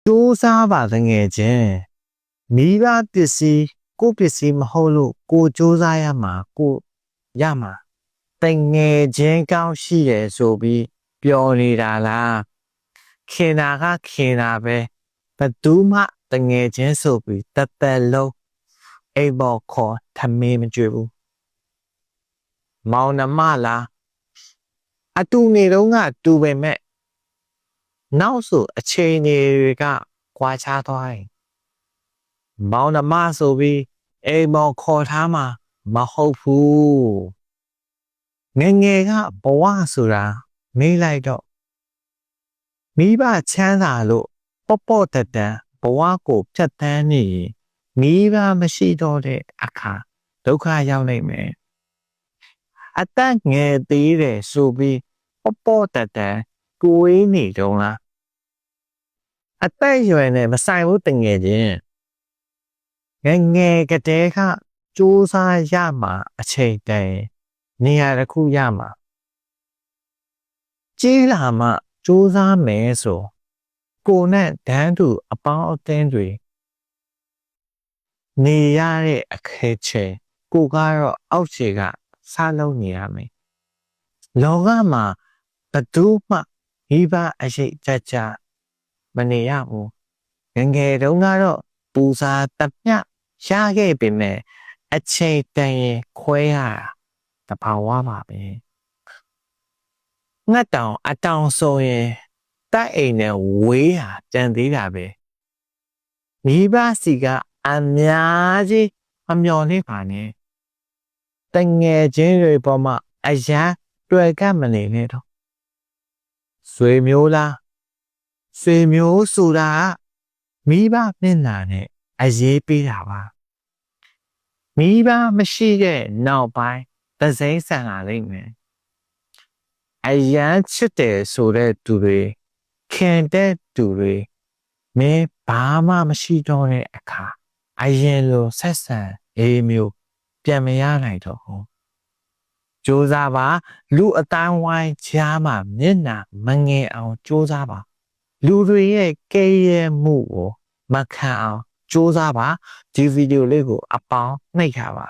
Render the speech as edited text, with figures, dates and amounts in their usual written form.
조사봐 등에진 미바 뜻이 고 뜻이 뭐로 고 조사야마 고 야마 등에진 가오시에 소비 뼈리라라ခေနာခေနာပဲဘသူမှတငယ်ချင်းဆိုပြီးတသက်လုံးအိမ်ပေါ်ခေါ်ထမင်းမကြွဘူးမောင်နှမလားအတူနေတော့ငါတူပေမဲ့နောက်ဆိုအခြေအနေတွေကကွာခြားသွားရင်မောင်နှမဆိုပြီးအိမ်ပေါ်ခေါ်ထားမှာမဟုတ်ဘူးငယ်ငယ်ကဘဝဆိုတာမေးလိုက်တော့မိဘချမ်းသာလို့ပေါ့ပေါ့တန်တန်ဘဝကိုဖြတ်သန်းနေရင်မိဘမရှိတော့တဲ့အခါဒုက္ခရောက်နိုင်မယ်အသက်ငယ်သေးတယ်ဆိုပြီးပေါ့ပေါ့တန်တန်ကိုယ်နေတုံးလားအသက်အရွယ်နဲ့မဆိုင်ဘူးတငယ်ချင်းငယ်ငယ်ကတည်းကစူးစမ်းရမှာအချိန်တန်နေရာတစ်ခုရမှာကြေးလာမှစူးစမ်းမယ်ဆိုကိုယ်နဲ့တန်းတူအပေါင်းအသင်းတွေနေရတဲ့အခေတ်ချေကိုကတော့အောက်ခြေကစားလုပ်နေရမယ်လောကမှာဘသူမှမိဘအရှိတ်တကြမနေရဘူးငယ်ငယ်တုန်းကတော့ပူစာတမျှရခဲ့ပေမဲ့အချိန်တန်ရင်ခွဲရတာတအိမ်နဲ့ဝေးရတန်သေးတာပဲမိဘစီကအများကြီးမမျော်လင့်ပါနဲ့တငယ်ချင်းတွေပေါ်မှာအရန်တွေ့ကပ်မနေနဲ့တော့ဆွေမျိုးလားဆွေမျိုးဆိုတာကမိဘမျက်နှာနဲ့အရေးပေးတာပါမိဘမရှိတဲ့နောက်ပိုင်းသစိမ်းဆန်လာလိမ့်မယ်အရန်ချစ်တယ်ဆိုတဲ့သူတွေခင်တဲ့သူတွေမင်းဘာမှမရှိတော့တဲ့အခါအရင်လိုဆက်ဆံအေးမျိုးပြန်မရနိုင်တော့ဘူးကြိုးစားပါလူအတိုင်းဝိုင်းကြားမှာမျက်နှာမငယ်အောင်ကြိုးစားပါလူတွေရဲ့ကဲရဲမှုကိုမခံအောင်ကြိုးစားပါဒီဗီဒီယိုလေးကိုအပေါင်းနှိပ်ထားပါ